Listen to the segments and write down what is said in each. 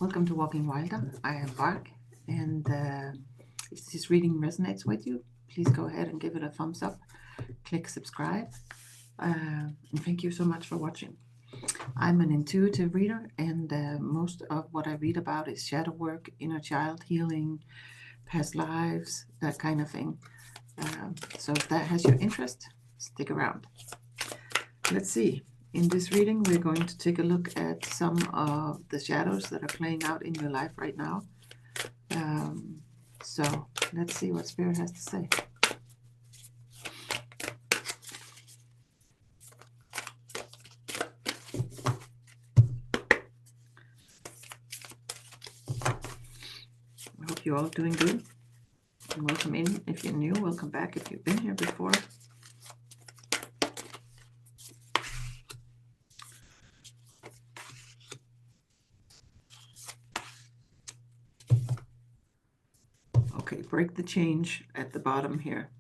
Welcome to Walking Wilder. I am Bark, and if this reading resonates with you, please go ahead and give it a thumbs up, click subscribe, and thank you so much for watching. I'm an intuitive reader, and most of what I read about is shadow work, inner child healing, past lives, that kind of thing. So if that has your interest, stick around. Let's see. In this reading, we're going to take a look at some of the shadows that are playing out in your life right now. So let's see what Spirit has to say. I hope you're all doing good. And welcome in if you're new. Welcome back if you've been here before. Okay, break the change at the bottom here.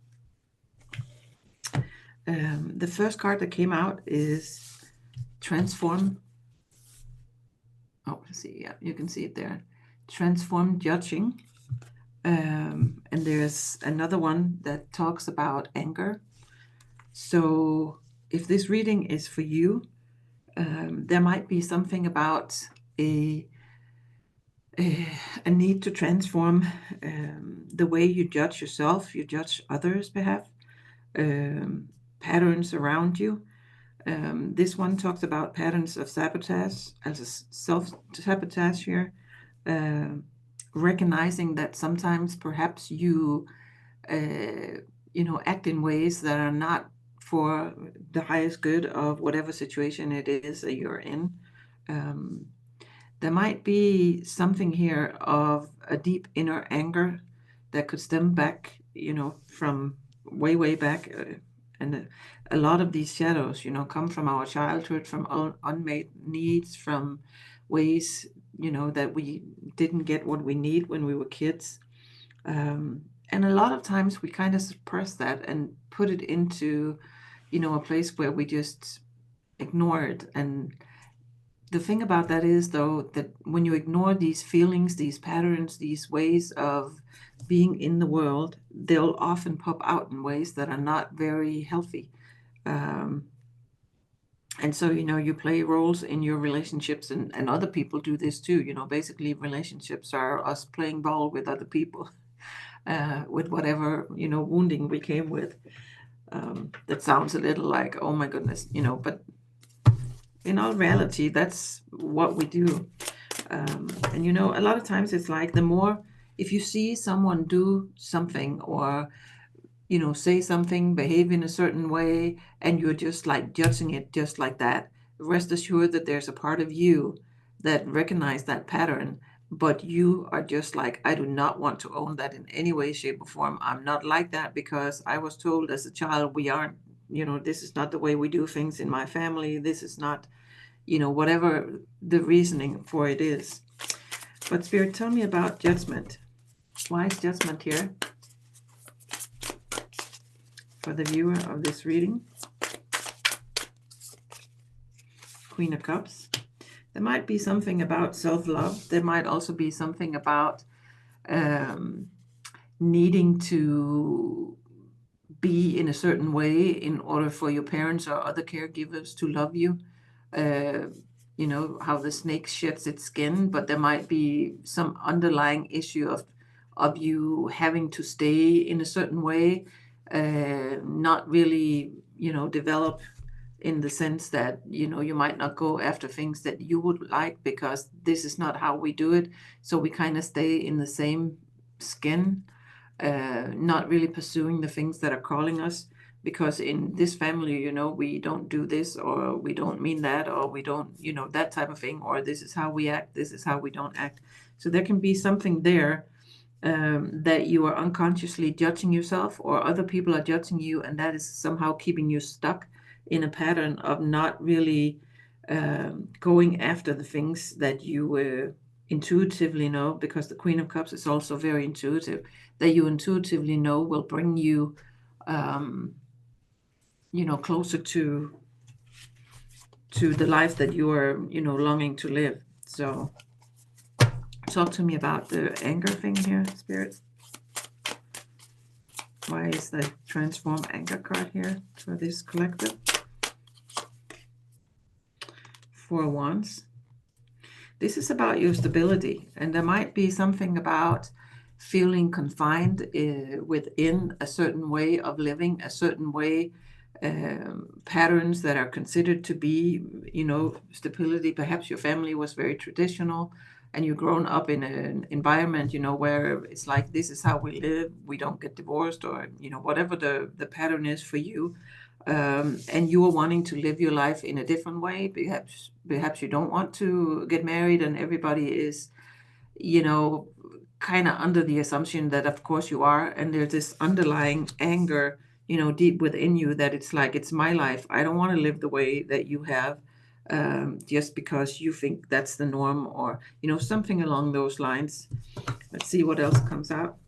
The first card that came out is Transform. Oh, see, yeah, you can see it there. Transform Judging. And there's another one that talks about anger. So if this reading is for you, there might be something about a need to transform the way you judge yourself, you judge others, perhaps, patterns around you. This one talks about patterns of sabotage, as a self-sabotage here, recognizing that sometimes perhaps you act in ways that are not for the highest good of whatever situation it is that you're in. There might be something here of a deep inner anger that could stem back, from way, way back. And a lot of these shadows, come from our childhood, from unmet needs, from ways, that we didn't get what we need when we were kids. And a lot of times we kind of suppress that and put it into, a place where we just ignore it. And the thing about that is, though, that when you ignore these feelings, these patterns, these ways of being in the world, they'll often pop out in ways that are not very healthy. And so, you play roles in your relationships, and other people do this too. Basically, relationships are us playing ball with other people, with whatever, wounding we came with. That sounds a little like, oh my goodness, but in all reality, that's what we do. And a lot of times it's like if you see someone do something or say something, behave in a certain way, and you're just like judging it just like that, rest assured that there's a part of you that recognize that pattern, but you are just like, I do not want to own that in any way, shape, or form. I'm not like that because I was told as a child we aren't, this is not the way we do things in my family. This is not, whatever the reasoning for it is. But Spirit, tell me about judgment. Why is judgment here for the viewer of this reading? Queen of Cups. There might be something about self-love. There might also be something about needing to be in a certain way in order for your parents or other caregivers to love you. How the snake sheds its skin, but there might be some underlying issue of you having to stay in a certain way, not really, develop in the sense that, you might not go after things that you would like because this is not how we do it. So we kind of stay in the same skin, not really pursuing the things that are calling us. Because in this family, we don't do this, or we don't mean that, or we don't, that type of thing, or this is how we act, this is how we don't act. So there can be something there that you are unconsciously judging yourself, or other people are judging you, and that is somehow keeping you stuck in a pattern of not really going after the things that you intuitively know, because the Queen of Cups is also very intuitive, that you intuitively know will bring you closer to the life that you are, longing to live. So talk to me about the anger thing here, Spirit? Why is the transform anger card here for this collective? 4 of Wands. This is about your stability, and there might be something about feeling confined within a certain way of living, a certain way, patterns that are considered to be, stability. Perhaps your family was very traditional and you've grown up in an environment, where it's like, this is how we live. We don't get divorced, or, whatever the pattern is for you. And you are wanting to live your life in a different way. Perhaps you don't want to get married, and everybody is, kind of under the assumption that of course you are, and there's this underlying anger, deep within you, that it's like, it's my life. I don't want to live the way that you have, just because you think that's the norm, or, something along those lines. Let's see what else comes out.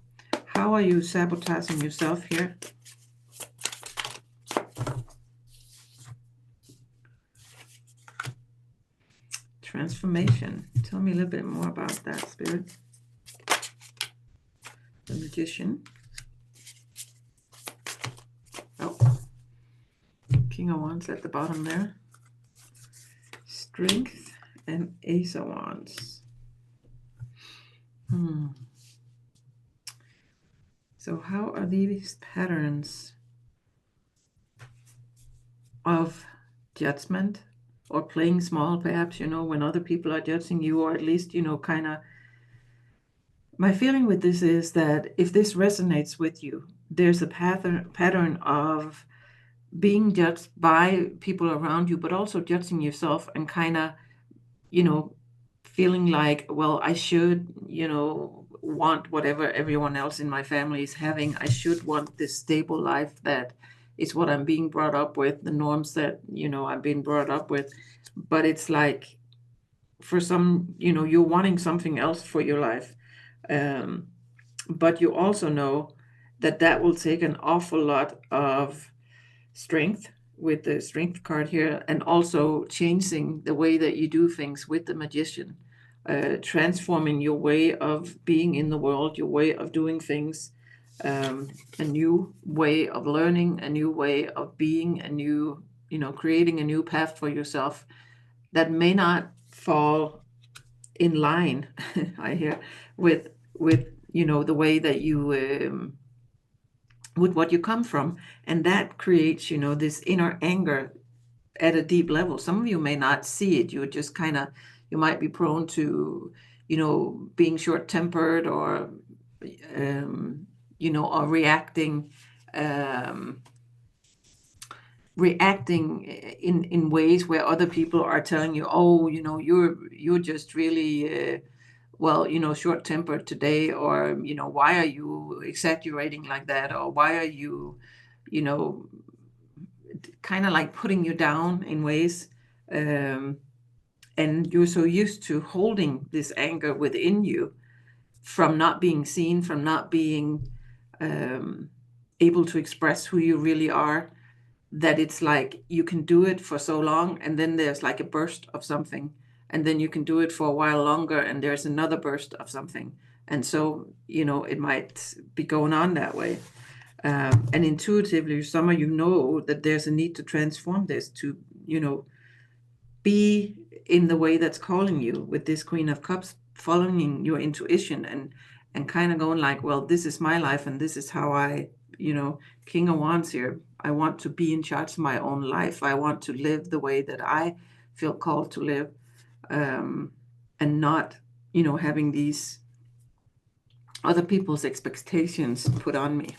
How are you sabotaging yourself here? Transformation. Tell me a little bit more about that, Spirit. The Magician. Oh, King of Wands at the bottom there. Strength and Ace of Wands. So how are these patterns of judgment, or playing small, perhaps, when other people are judging you, or at least, kind of, my feeling with this is that if this resonates with you, there's a pattern of being judged by people around you, but also judging yourself, and kind of, feeling like, well, I should, want whatever everyone else in my family is having. I should want this stable life that is what I'm being brought up with, the norms that, I've been brought up with. But it's like, for some, you're wanting something else for your life. But you also know that will take an awful lot of strength, with the Strength card here, and also changing the way that you do things with the Magician, transforming your way of being in the world, your way of doing things, a new way of learning, a new way of being, a new, creating a new path for yourself that may not fall in line, I hear, with the way that you, with what you come from. And that creates, this inner anger at a deep level. Some of you may not see it. You're just kind of, you might be prone to, being short-tempered, or, or reacting in ways where other people are telling you, oh, you're just really, short-tempered today, or, why are you exaggerating like that, or why are you, kind of like putting you down in ways, and you're so used to holding this anger within you, from not being seen, from not being able to express who you really are, that it's like you can do it for so long, and then there's like a burst of something, and then you can do it for a while longer, and there's another burst of something. And so, it might be going on that way. And intuitively, some of you know that there's a need to transform this, to, be in the way that's calling you, with this Queen of Cups, following your intuition, and kind of going like, well, this is my life, and this is how I, King of Wands here. I want to be in charge of my own life. I want to live the way that I feel called to live, and not, having these other people's expectations put on me.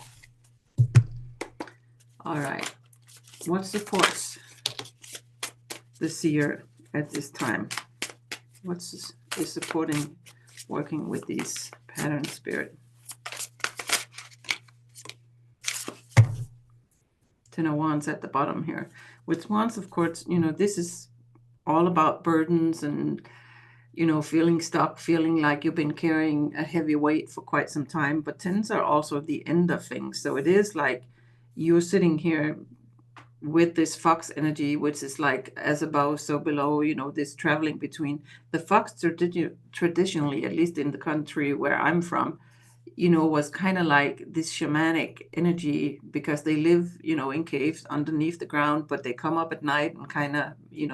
All right. What supports the seer at this time? Is supporting working with these pattern, Spirit? Ten of Wands at the bottom here. With Wands, of course, this is all about burdens, and, feeling stuck, feeling like you've been carrying a heavy weight for quite some time. But tens are also the end of things. So it is like you're sitting here with this fox energy, which is like as above, so below, this traveling between the fox traditionally, at least in the country where I'm from, was kind of like this shamanic energy because they live, in caves underneath the ground, but they come up at night and kind of,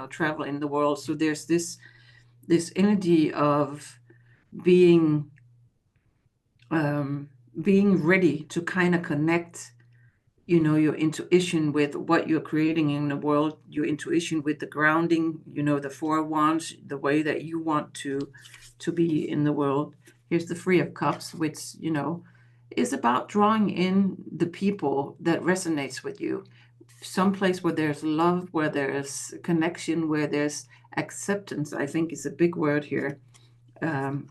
travel in the world. So there's this energy of being being ready to kind of connect, your intuition with what you're creating in the world, your intuition with the grounding, the four wands, the way that you want to be in the world. Here's the Three of Cups, which, is about drawing in the people that resonates with you. Someplace where there's love, where there's connection, where there's acceptance, I think is a big word here,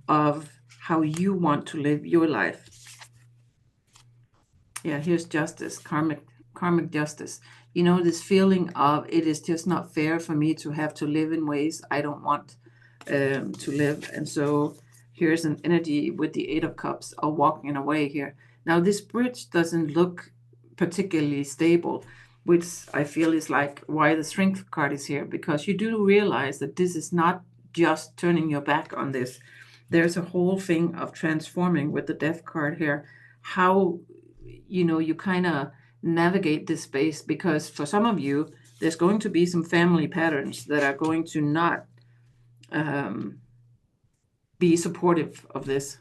of how you want to live your life. Yeah, here's justice, karmic justice. This feeling of it is just not fair for me to have to live in ways I don't want to live. And so here's an energy with the Eight of Cups of walking away here. Now, this bridge doesn't look particularly stable, which I feel is like why the Strength card is here, because you do realize that this is not just turning your back on this. There's a whole thing of transforming with the Death card here, how you kind of navigate this space, because for some of you, there's going to be some family patterns that are going to not be supportive of this.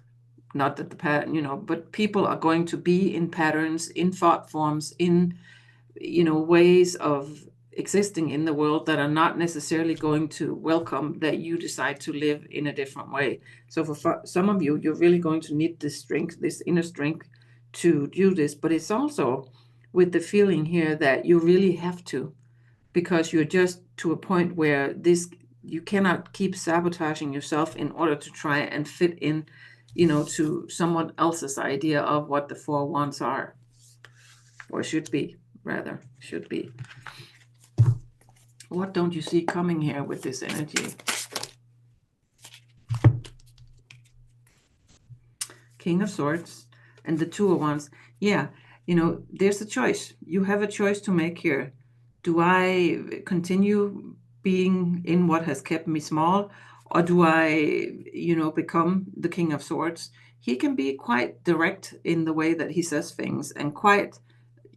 Not that the pattern, but people are going to be in patterns, in thought forms, in, ways of existing in the world that are not necessarily going to welcome that you decide to live in a different way. So for some of you, you're really going to need this strength, this inner strength to do this. But it's also with the feeling here that you really have to, because you're just to a point where you cannot keep sabotaging yourself in order to try and fit in, to someone else's idea of what the Four Wands are, or should be. What don't you see coming here with this energy? King of Swords and the Two of Wands. Yeah, there's a choice. You have a choice to make here. Do I continue being in what has kept me small, or do I, become the King of Swords? He can be quite direct in the way that he says things, and quite,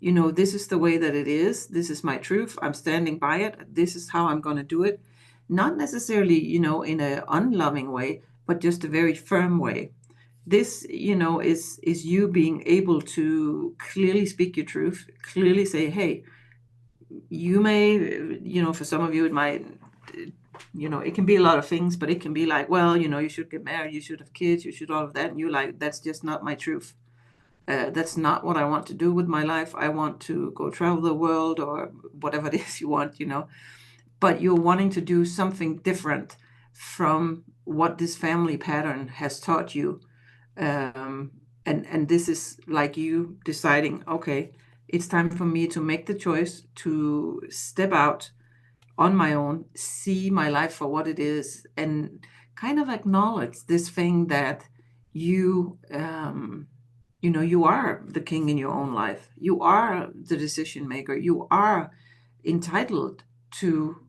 this is the way that it is. This is my truth. I'm standing by it. This is how I'm going to do it. Not necessarily, in an unloving way, but just a very firm way. This, is you being able to clearly speak your truth, clearly say, hey, you may, for some of you, it might, it can be a lot of things, but it can be like, well, you should get married, you should have kids, you should all of that. And you're like, that's just not my truth. That's not what I want to do with my life. I want to go travel the world, or whatever it is you want, but you're wanting to do something different from what this family pattern has taught you. And this is like you deciding, okay, it's time for me to make the choice to step out on my own, see my life for what it is, and kind of acknowledge this thing that you, you are the king in your own life. You are the decision maker. You are entitled to,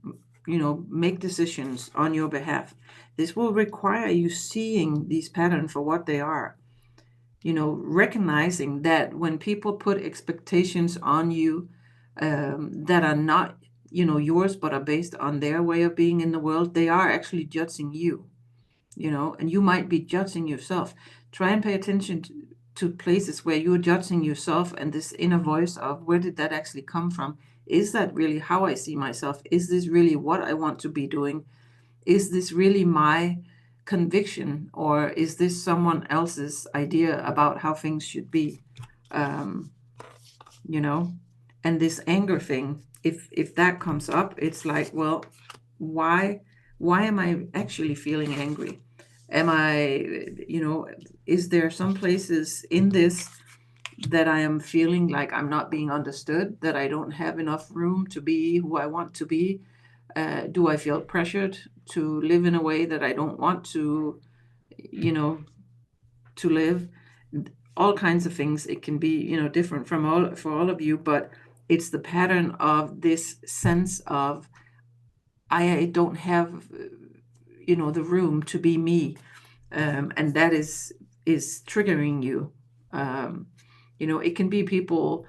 make decisions on your behalf. This will require you seeing these patterns for what they are. Recognizing that when people put expectations on you that are not, yours, but are based on their way of being in the world, they are actually judging you, and you might be judging yourself. Try and pay attention to places where you're judging yourself, and this inner voice of, where did that actually come from? Is that really how I see myself? Is this really what I want to be doing? Is this really my conviction, or is this someone else's idea about how things should be? And this anger thing, if that comes up, it's like, well, why am I actually feeling angry? Am I, is there some places in this that I am feeling like I'm not being understood, that I don't have enough room to be who I want to be? Do I feel pressured to live in a way that I don't want to, live? All kinds of things. It can be, different for all of you, but it's the pattern of this sense of, I don't have, the room to be me. And that is triggering you. It can be people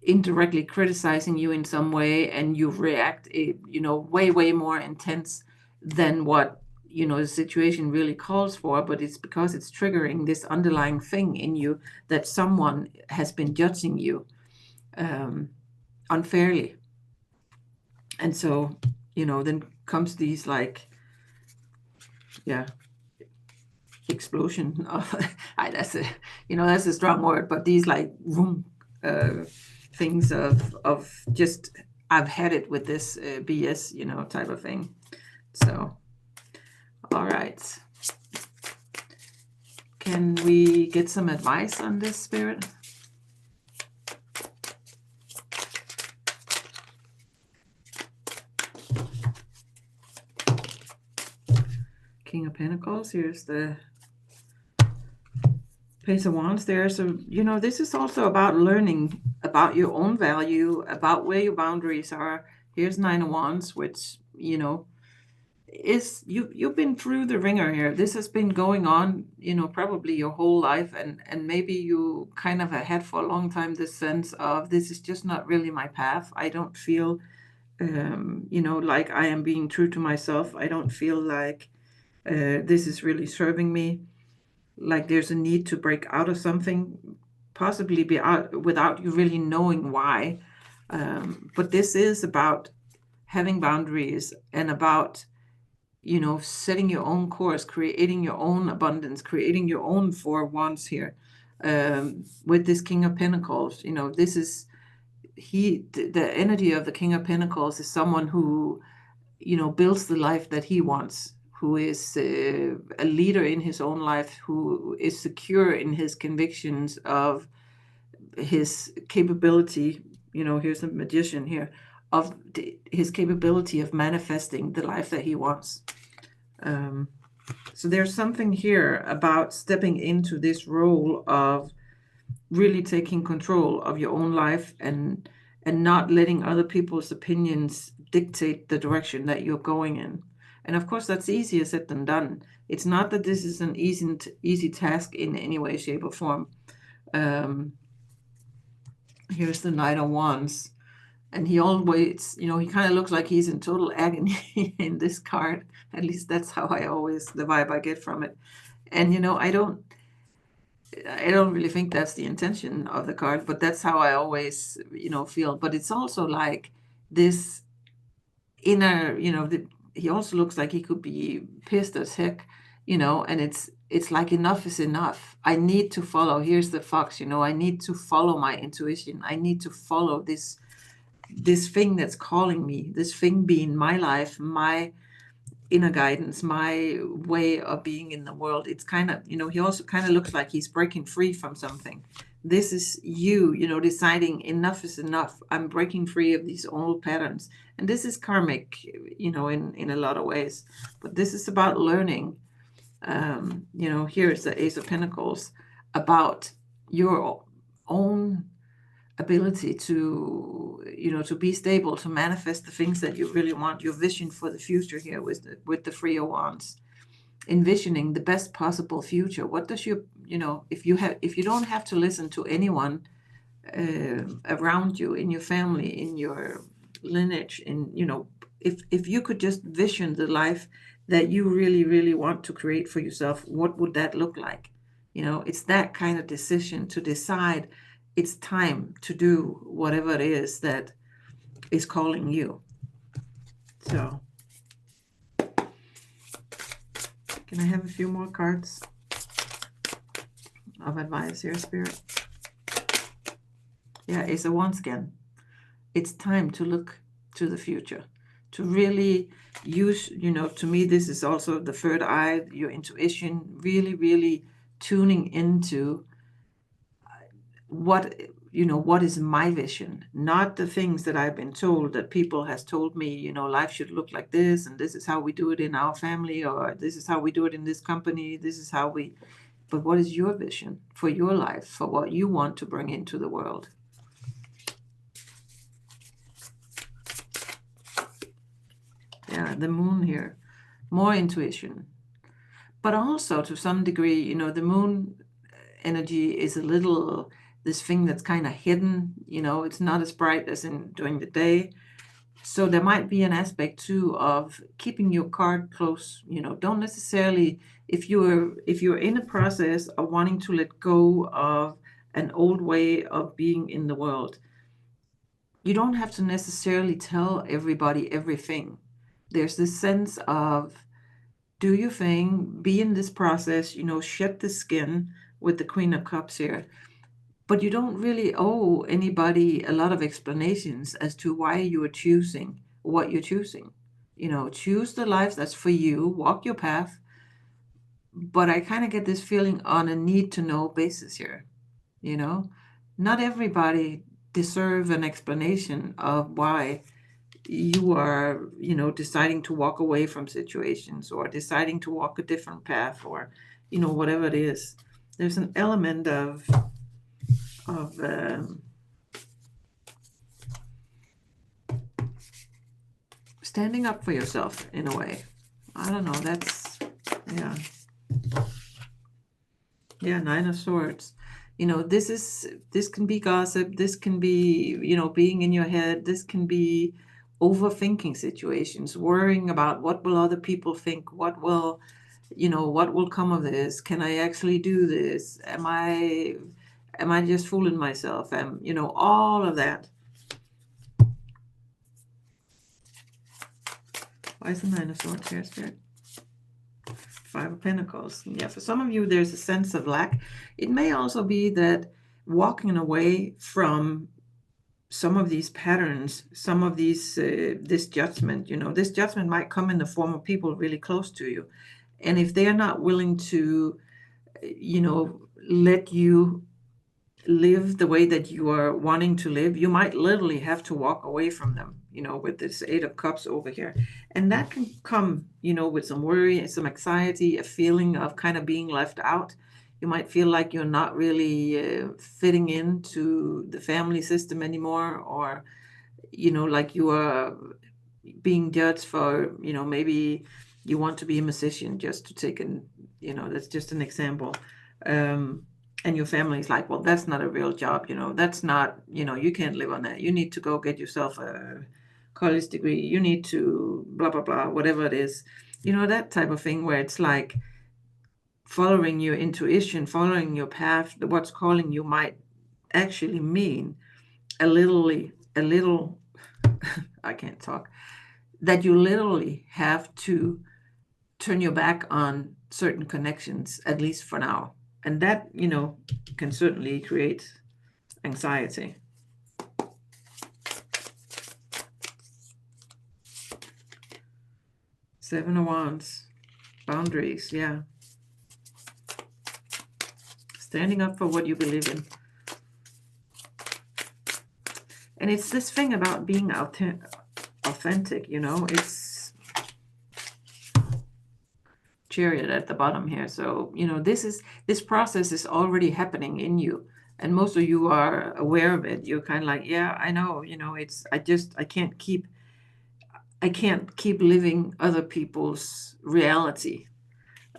indirectly criticizing you in some way, and you react, way more intense than what the situation really calls for, but it's because it's triggering this underlying thing in you, that someone has been judging you unfairly. And so then comes these, like, explosion of that's a strong word, but these, like, things of just, I've had it with this BS, type of thing. So, all right. Can we get some advice on this, Spirit? King of Pentacles. Here's the Page of Wands there. So, this is also about learning about your own value, about where your boundaries are. Here's Nine of Wands, which, is you've been through the ringer here. This has been going on, probably your whole life, and maybe you kind of had for a long time this sense of, this is just not really my path. I don't feel like I am being true to myself. I don't feel like this is really serving me. Like there's a need to break out of something, possibly be out without you really knowing why. But this is about having boundaries, and about setting your own course, creating your own abundance, creating your own Four of Wands here. With this King of Pentacles, this is the energy of the King of Pentacles is someone who, builds the life that he wants, who is a leader in his own life, who is secure in his convictions of his capability. Here's a Magician here, of his capability of manifesting the life that he wants. So there's something here about stepping into this role of really taking control of your own life, and not letting other people's opinions dictate the direction that you're going in. And of course, that's easier said than done. It's not that this is an easy task in any way, shape, or form. Here's the Knight of Wands. And he always, he kind of looks like he's in total agony in this card. At least that's how the vibe I get from it. And, I don't really think that's the intention of the card, but that's how I always, feel. But it's also like this inner, he also looks like he could be pissed as heck, and it's like, enough is enough. I need to follow. Here's the Fox, I need to follow my intuition. I need to follow this thing that's calling me, this thing being my life, my inner guidance, my way of being in the world. It's kind of, he also kind of looks like he's breaking free from something. This is you, deciding enough is enough. I'm breaking free of these old patterns. And this is karmic, in a lot of ways. But this is about learning. Here's the Ace of Pentacles, about your own ability to be stable, to manifest the things that you really want, your vision for the future here with the Three of Wands, envisioning the best possible future. What does if you don't have to listen to anyone around you, in your family, in your lineage, if you could just vision the life that you really, really want to create for yourself, what would that look like? It's that kind of decision, to decide it's time to do whatever it is that is calling you. So, can I have a few more cards of advice here, Spirit? Yeah, Ace of Wands again. It's time to look to the future, to really use, to me, this is also the third eye, your intuition, really, really tuning into what is my vision, not the things that I've been told, that people has told me, life should look like this, and this is how we do it in our family, or this is how we do it in this company, this is how we, but what is your vision for your life, for what you want to bring into the world? Yeah, the moon here, more intuition. But also to some degree, the moon energy is a little this thing that's kind of hidden, it's not as bright as in during the day. So there might be an aspect too of keeping your card close, don't necessarily, if you're in a process of wanting to let go of an old way of being in the world, you don't have to necessarily tell everybody everything. There's this sense of do your thing, be in this process, shed the skin with the Queen of Cups here. But you don't really owe anybody a lot of explanations as to why you are choosing what you're choosing. Choose the life that's for you, walk your path. But I kind of get this feeling on a need to know basis here. Not everybody deserve an explanation of why you are, deciding to walk away from situations or deciding to walk a different path or, whatever it is. There's an element of standing up for yourself in a way. I don't know. That's, yeah. Yeah, Nine of Swords. This can be gossip. This can be, being in your head. This can be overthinking situations, worrying about what will other people think, what will come of this? Can I actually do this? Am I just fooling myself? All of that. Why is the Nine of Swords here, Spirit? Five of Pentacles. Yeah, for some of you, there's a sense of lack. It may also be that walking away from some of these patterns, some of these, this judgment, this judgment might come in the form of people really close to you. And if they are not willing to, let you live the way that you are wanting to live, you might literally have to walk away from them, with this Eight of Cups over here. And that can come, with some worry, some anxiety, a feeling of kind of being left out. You might feel like you're not really fitting into the family system anymore, or, like you are being judged for, maybe you want to be a musician, just to take that's just an example. And your family's like, well, that's not a real job, that's not, you can't live on that. You need to go get yourself a college degree. You need to blah, blah, blah, whatever it is, that type of thing where it's like following your intuition, following your path, what's calling you might actually mean a little, I can't talk, that you literally have to turn your back on certain connections, at least for now. And that, can certainly create anxiety. Seven of Wands. Boundaries, yeah. Standing up for what you believe in. And it's this thing about being authentic, it's Chariot at the bottom here. So, this process is already happening in you. And most of you are aware of it. You're kind of like, yeah, I know, I can't keep living other people's reality.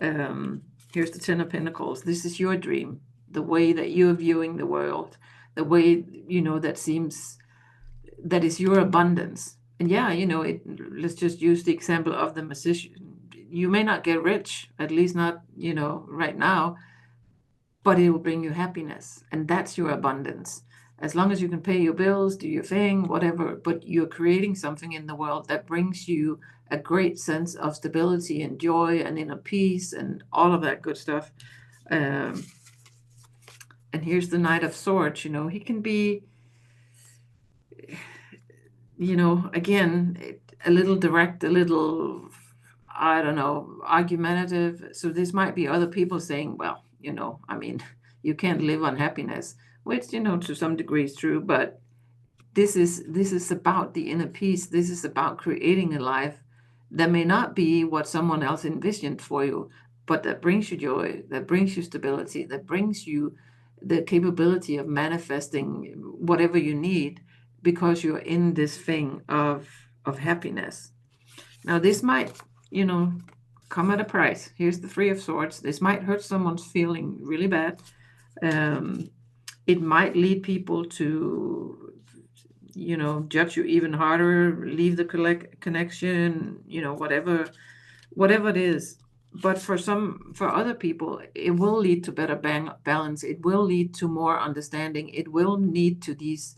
Here's the Ten of Pentacles. This is your dream, the way that you're viewing the world, the way, that is your abundance. And yeah, let's just use the example of the musician. You may not get rich, at least not, right now, but it will bring you happiness. And that's your abundance. As long as you can pay your bills, do your thing, whatever, but you're creating something in the world that brings you a great sense of stability and joy and inner peace and all of that good stuff. And here's the Knight of Swords. He can be, again, a little direct, a little, I don't know, argumentative. So this might be other people saying, well, you can't live on happiness, which, to some degree is true, but this is about the inner peace. This is about creating a life that may not be what someone else envisioned for you, but that brings you joy, that brings you stability, that brings you the capability of manifesting whatever you need, because you're in this thing of happiness. Now, this might, come at a price. Here's the Three of Swords. This might hurt someone's feeling really bad. It might lead people to, judge you even harder, leave the connection, whatever it is. But for other people, it will lead to better balance. It will lead to more understanding. It will lead to these,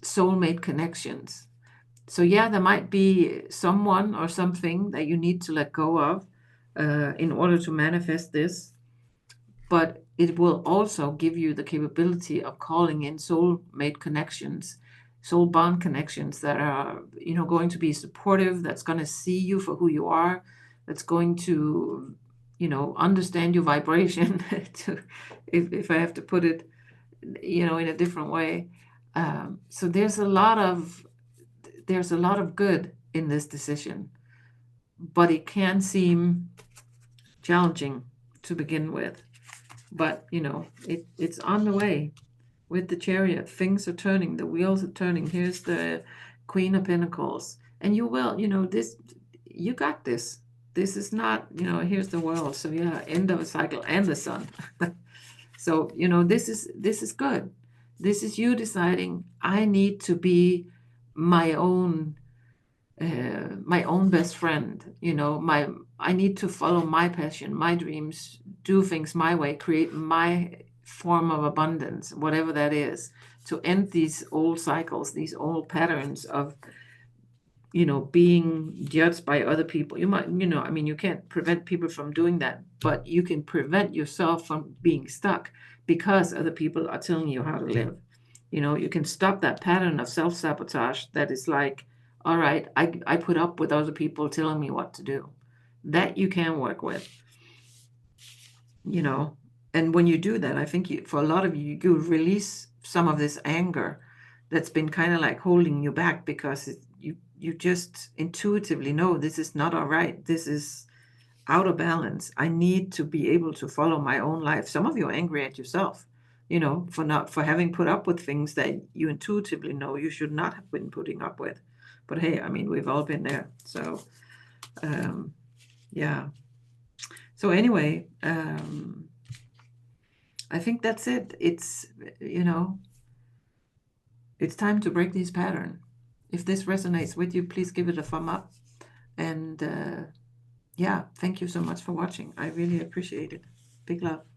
soulmate connections. So yeah, there might be someone or something that you need to let go of in order to manifest this, but it will also give you the capability of calling in soulmate connections, soul bond connections that are, going to be supportive, that's going to see you for who you are, that's going to, understand your vibration, to, if I have to put it, in a different way. So there's a lot of good in this decision, but it can seem challenging to begin with. But it's on the way with the Chariot. Things are turning, the wheels are turning. Here's the Queen of Pentacles, and you will, this, you got this. This is not, here's the World. So yeah, end of a cycle, and the Sun. So this is good. This is you deciding, I need to be my own best friend. I need to follow my passion, my dreams, do things my way, create my form of abundance, whatever that is, to end these old cycles, these old patterns of being judged by other people. You might, you can't prevent people from doing that, but you can prevent yourself from being stuck because other people are telling you how to live. You can stop that pattern of self-sabotage that is like, all right, I put up with other people telling me what to do. That you can work with, and when you do that, I think for a lot of you, you release some of this anger that's been kind of like holding you back, because you just intuitively know this is not all right. This is out of balance. I need to be able to follow my own life. Some of you are angry at yourself, for having put up with things that you intuitively know you should not have been putting up with. But hey, we've all been there. So, yeah. So anyway, I think that's it. It's, it's time to break this pattern. If this resonates with you, please give it a thumb up. And yeah, thank you so much for watching. I really appreciate it. Big love.